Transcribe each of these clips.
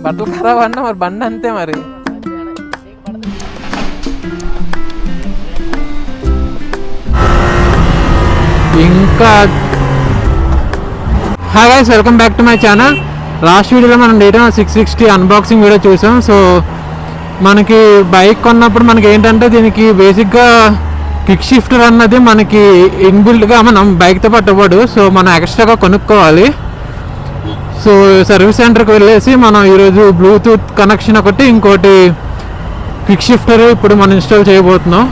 బట్టలు ఖరాబ్ అన్నా మరి బండి అంతే మరి. ఇంకా hi guys, welcome back to my channel. Last వీడియోలో మనం డేటా 660 అన్బాక్సింగ్ వీడియో చూసాం. సో మనకి బైక్ కొన్నప్పుడు మనకి ఏంటంటే దీనికి బేసిక్గా కిక్ షిఫ్టర్ అన్నది మనకి ఇన్బిల్డ్గా మనం బైక్తో పట్టబడు. సో మనం ఎక్స్ట్రాగా కొనుక్కోవాలి. సో సర్వీస్ సెంటర్కి వెళ్ళేసి మనం ఈరోజు బ్లూటూత్ కనెక్షన్ ఒకటి, ఇంకోటి క్విక్ షిఫ్టర్ ఇప్పుడు మనం ఇన్స్టాల్ చేయబోతున్నాం.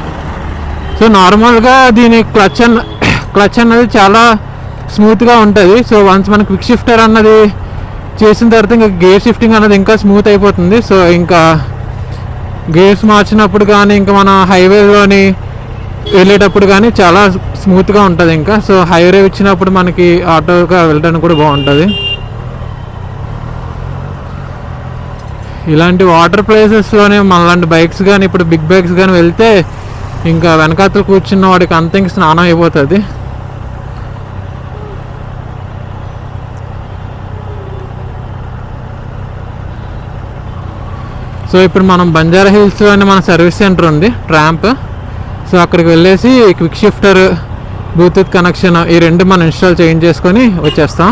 సో నార్మల్గా దీని క్లచ్ అన్నది చాలా స్మూత్గా ఉంటుంది. సో వన్స్ మన క్విక్ షిఫ్టర్ అన్నది చేసిన తర్వాత ఇంకా గేర్ షిఫ్టింగ్ అన్నది ఇంకా స్మూత్ అయిపోతుంది. సో ఇంకా గేర్స్ మార్చినప్పుడు కానీ ఇంకా మన హైవేలోని వెళ్ళేటప్పుడు కానీ చాలా స్మూత్గా ఉంటుంది. ఇంకా సో హైవే ఇచ్చినప్పుడు మనకి ఆటోగా వెళ్ళడానికి కూడా బాగుంటుంది. ఇలాంటి వాటర్ ప్లేసెస్లోనే మనలాంటి బైక్స్ కానీ ఇప్పుడు బిగ్ బైక్స్ కానీ వెళ్తే ఇంకా వెనకాతలు కూర్చున్న వాడికి అంత ఇంక స్నానం అయిపోతుంది. సో ఇప్పుడు మనం బంజారా హిల్స్లోనే మన సర్వీస్ సెంటర్ ఉంది, ట్రాంప్. సో అక్కడికి వెళ్ళేసి క్విక్ షిఫ్టర్, బ్లూటూత్ కనెక్షన్ ఈ రెండు మనం ఇన్స్టాల్ చేయించేసుకొని వచ్చేస్తాం.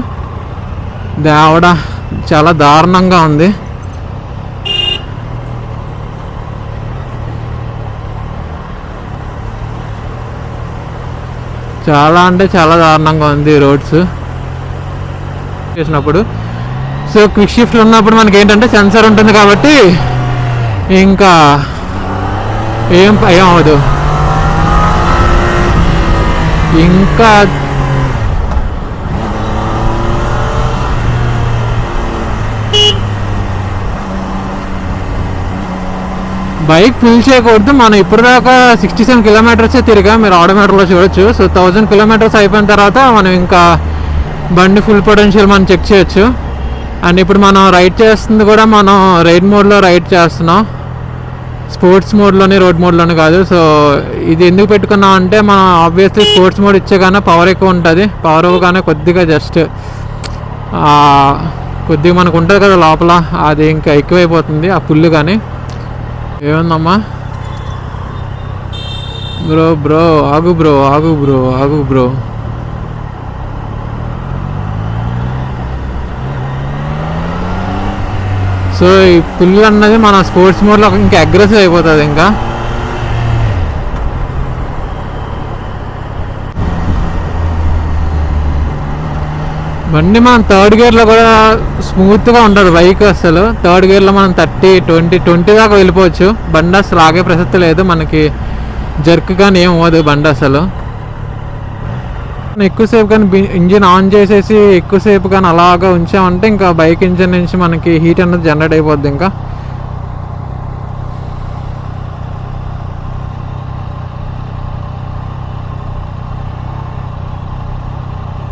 దేవడ చాలా దారుణంగా ఉంది. చాలా అంటే చాలా దారుణంగా ఉంది రోడ్స్ చేసినప్పుడు. సో క్విక్ షిఫ్ట్ ఉన్నప్పుడు మనకి ఏంటంటే సెన్సార్ ఉంటుంది కాబట్టి ఇంకా ఏం అవ్వదు. ఇంకా బైక్ ఫిల్ చేయకూడదు. మనం ఇప్పుడు దాకా 67 కిలోమీటర్సే తిరిగా, మీరు ఆడోమీటర్లో చూడొచ్చు. సో 1000 కిలోమీటర్స్ అయిపోయిన తర్వాత మనం ఇంకా బండి ఫుల్ పొటెన్షియల్ మనం చెక్ చేయొచ్చు. అండ్ ఇప్పుడు మనం రైడ్ చేస్తుంది కూడా మనం రైడ్ మోడ్లో రైడ్ చేస్తున్నాం, స్పోర్ట్స్ మోడ్లోని రోడ్ మోడ్లోని కాదు. సో ఇది ఎందుకు పెట్టుకున్నాం అంటే మనం ఆబ్వియస్లీ స్పోర్ట్స్ మోడ్ ఇచ్చేగానే పవర్ ఎక్కువ ఉంటుంది. పవర్ ఇవ్వగానే కొద్దిగా జస్ట్ కొద్దిగా మనకు ఉంటుంది కదా లోపల, అది ఇంకా ఎక్కువైపోతుంది ఆ పుల్లు. కానీ ఏముందమ్మా బ్రో ఆగు బ్రో. సో ఈ పుల్లు అన్నది మన స్పోర్ట్స్ మోడ్లో ఇంకా అగ్రెసివ్ అయిపోతుంది. ఇంకా బండి మనం థర్డ్ గేర్లో కూడా స్మూత్గా ఉంటుంది బైక్. అసలు థర్డ్ గేర్లో మనం 30, 20 దాకా వెళ్ళిపోవచ్చు. బండి అసలు ఆగే ప్రసక్తి లేదు, మనకి జర్క్ కానీ ఏం అవ్వదు బండి అసలు. ఎక్కువసేపు కానీ ఇంజిన్ ఆన్ చేసేసి ఎక్కువసేపు కానీ అలాగా ఉంచామంటే ఇంకా బైక్ ఇంజిన్ నుంచి మనకి హీట్ అనేది జనరేట్ అయిపోద్ది. ఇంకా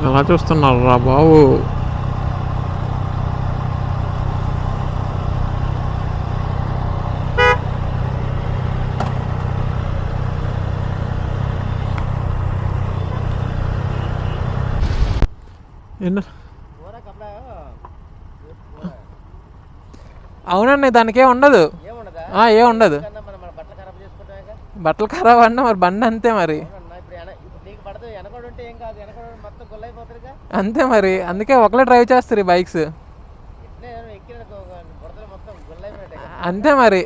ఎలా చూస్తున్నారు రా బాబు. అవునండి, దానికే ఉండదు, ఏం ఉండదు. బట్టలు ఖరాబ్ అన్నా మరి బండి అంతే మరి. అంతే మరి, అందుకే ఒకలే డ్రైవ్ చేస్తారు ఈ బైక్స్. అంతే మరి.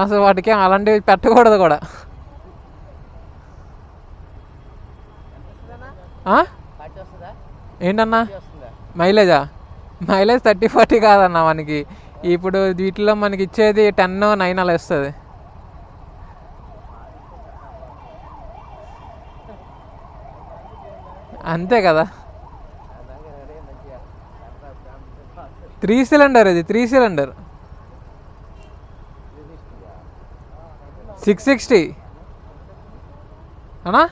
అసలు వాటికి అలాంటివి పెట్టకూడదు కూడా. ఏంటన్నా మైలేజా? మైలేజ్ 30-40 కాదన్నా మనకి. ఇప్పుడు వీటిలో మనకి ఇచ్చేది 10-9 అలా ఇస్తుంది. అంతే కదా. 3 సిలిండర్, ఇది 3 సిలిండర్ 660 అనా.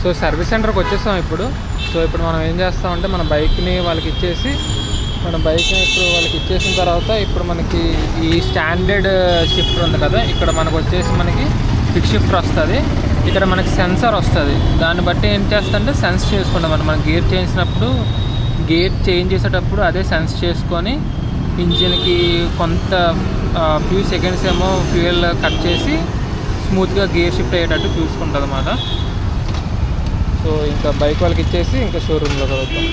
సో సర్వీస్ సెంటర్కి వచ్చేస్తాం ఇప్పుడు. సో ఇప్పుడు మనం ఏం చేస్తామంటే మన బైక్ని వాళ్ళకి ఇచ్చేసి మన బైక్ ఇప్పుడు వాళ్ళకి ఇచ్చేసిన తర్వాత ఇప్పుడు మనకి ఈ స్టాండర్డ్ షిఫ్టర్ ఉంది కదా, ఇక్కడ మనకు వచ్చేసి మనకి క్విక్ షిఫ్టర్ వస్తుంది. ఇక్కడ మనకి సెన్సార్ వస్తుంది. దాన్ని బట్టి ఏం చేస్తుంటే సెన్స్ చేసుకుంటాం మనం గేర్ చేసినప్పుడు, గేర్ చేంజ్ చేసేటప్పుడు అదే సెన్స్ చేసుకొని ఇంజిన్కి కొంత ఫ్యూ సెకండ్స్ ఏమో ఫ్యూయల్ కట్ చేసి స్మూత్గా గేర్ షిఫ్ట్ అయ్యేటట్టు చూసుకుంటుంది అన్నమాట. సో ఇంకా బైక్ వాళ్ళకి ఇచ్చేసి ఇంకా షోరూంలో కలుగుతాం.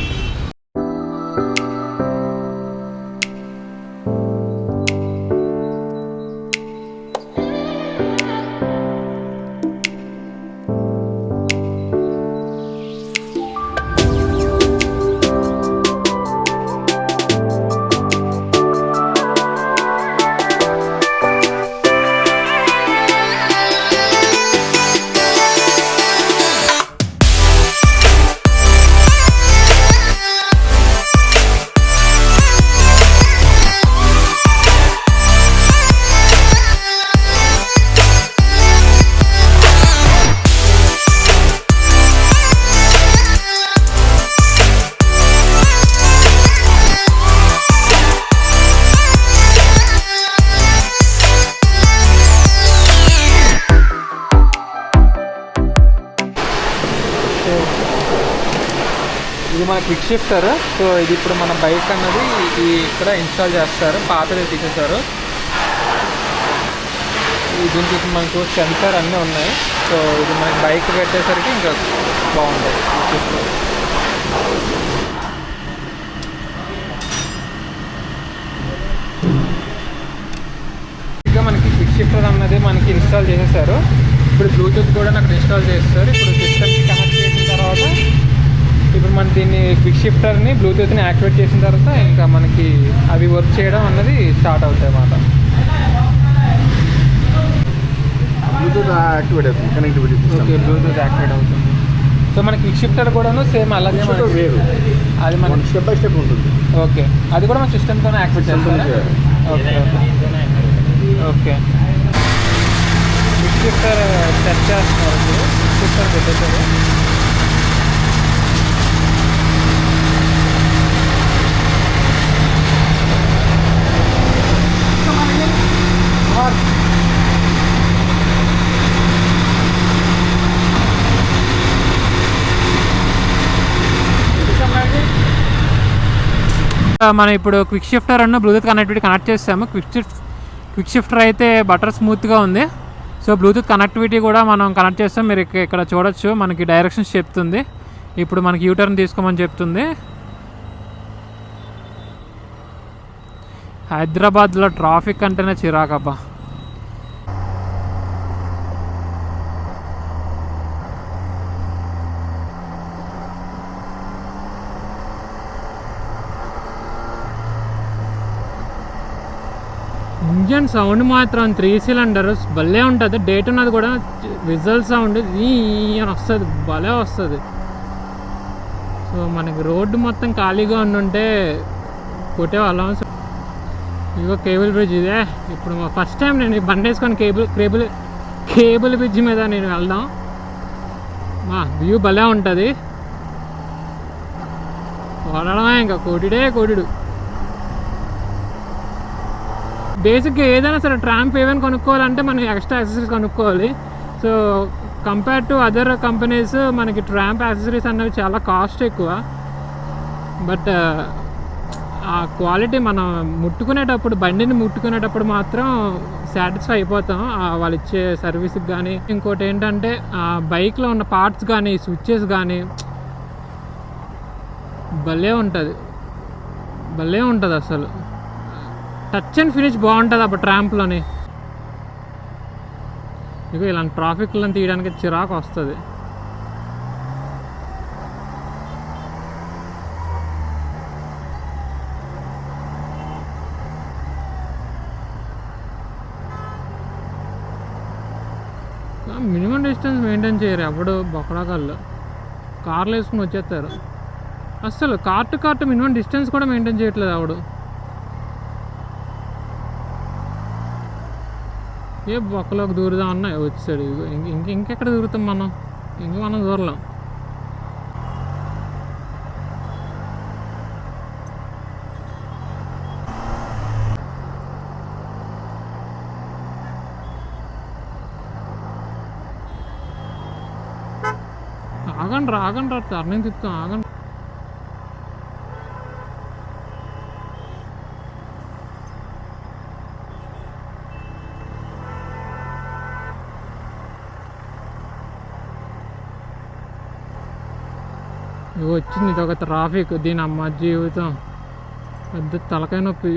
ఇది మన క్విక్ షిఫ్టర్. సో ఇది ఇప్పుడు మన బైక్ అన్నది ఇక్కడ ఇన్స్టాల్ చేస్తారు, పాతది తీసేశారు. దీనికి మనకు సెన్సార్ అన్నీ ఉన్నాయి. సో ఇది మనకి బైక్ పెట్టేసరికి ఇంకా బాగుంటుంది క్విక్ షిఫ్టర్. ఇంకా మనకి క్విక్ షిఫ్టర్ అన్నది మనకి ఇన్స్టాల్ చేసేసారు. ఇప్పుడు బ్లూటూత్ కూడా నాకు ఇన్స్టాల్ చేస్తారు. ఇప్పుడు సిస్టమ్కి కనెక్ట్ చేసిన తర్వాత ఇప్పుడు మన దీన్ని క్విక్ షిఫ్టర్ని బ్లూటూత్ని యాక్టివేట్ చేసిన తర్వాత ఇంకా మనకి అవి వర్క్ చేయడం అన్నది స్టార్ట్ అవుతాయి అన్నమాట. బ్లూటూత్ యాక్టివేట్ అవుతుంది, కనెక్టివిటీ. ఓకే, బ్లూటూత్ యాక్టివేట్ అవుతుంది. సో మన క్విక్ షిఫ్టర్ కూడాను సేమ్ అలాగే వేరు, అది మన స్టెప్ బై స్టెప్ ఉంటుంది. ఓకే, అది కూడా మన సిస్టమ్తోనే యాక్టివేట్ చేస్తుంది. Okay okay. Quick shifter set చేస్తున్నారు, క్విక్ షిఫ్టర్ పెట్టేశారు. మనం ఇప్పుడు క్విక్ షిఫ్టర్ అన్న బ్లూటూత్ కనెక్టివిటీ కనెక్ట్ చేస్తాము. క్విక్ షిఫ్టర్ అయితే బటర్ స్మూత్గా ఉంది. సో బ్లూటూత్ కనెక్టివిటీ కూడా మనం కనెక్ట్ చేస్తాం. మీరు ఇక్కడ చూడొచ్చు, మనకి డైరెక్షన్స్ చెప్తుంది. ఇప్పుడు మనకి యూటర్న్ తీసుకోమని చెప్తుంది. హైదరాబాద్లో ట్రాఫిక్ అంటేనే చిరాకబ్బా. ఇంజన్ సౌండ్ మాత్రం 3 సిలిండర్స్ భలే ఉంటుంది. డేట్ ఉన్నది కూడా విజల్ సౌండ్ వస్తుంది, భలే వస్తుంది. సో మనకి రోడ్డు మొత్తం ఖాళీగా ఉండుంటే కొట్టేవాళ్ళం. ఇగో కేబుల్ బ్రిడ్జ్ ఇదే. ఇప్పుడు ఫస్ట్ టైం నేను ఈ బండి వేసుకొని కేబుల్ బ్రిడ్జ్ మీద నేను వెళ్దాం. వ్యూ భలే ఉంటుంది. కొడడమే ఇంకా కొట్టుడు. బేసిక్గా ఏదైనా సరే ట్రాంప్ ఏమైనా కొనుక్కోవాలంటే మనం ఎక్స్ట్రా యాక్సెసరీస్ కొనుక్కోవాలి. So compare to other companies మనకి ట్రాంప్ యాక్సెసరీస్ అనేవి చాలా కాస్ట్ ఎక్కువ. బట్ ఆ క్వాలిటీ మనం బండిని ముట్టుకునేటప్పుడు మాత్రం సాటిస్ఫై అయిపోతాం వాళ్ళు ఇచ్చే సర్వీస్కి కానీ. ఇంకోటి ఏంటంటే బైక్లో ఉన్న పార్ట్స్ కానీ స్విచ్చెస్ కానీ భలే ఉంటుంది అసలు. టచ్ అండ్ ఫినిష్ బాగుంటుంది అప్పుడు ట్రాంప్లోని. ఇక ఇలాంటి ట్రాఫిక్లను తీయడానికి చిరాకు వస్తుంది. మినిమం డిస్టెన్స్ మెయింటైన్ చేయరు ఎప్పుడు. బొక్కడాకాళ్ళు కార్లు వేసుకుని వచ్చేస్తారు. అస్సలు కార్ట్ మినిమం డిస్టెన్స్ కూడా మెయింటైన్ చేయట్లేదు ఆవిడ. ఏ బొక్కలోకి దూరుదాం అన్నా వచ్చాడు. ఇంకెక్కడ దూరుతాం మనం దూరలేం. ఆగండి రా టర్నింగ్ తిప్పుతాం ఆగండి. వచ్చింది ఇది ఒక ట్రాఫిక్, దీని అమ్మ జీవితం పెద్ద తలకాయ నొప్పి.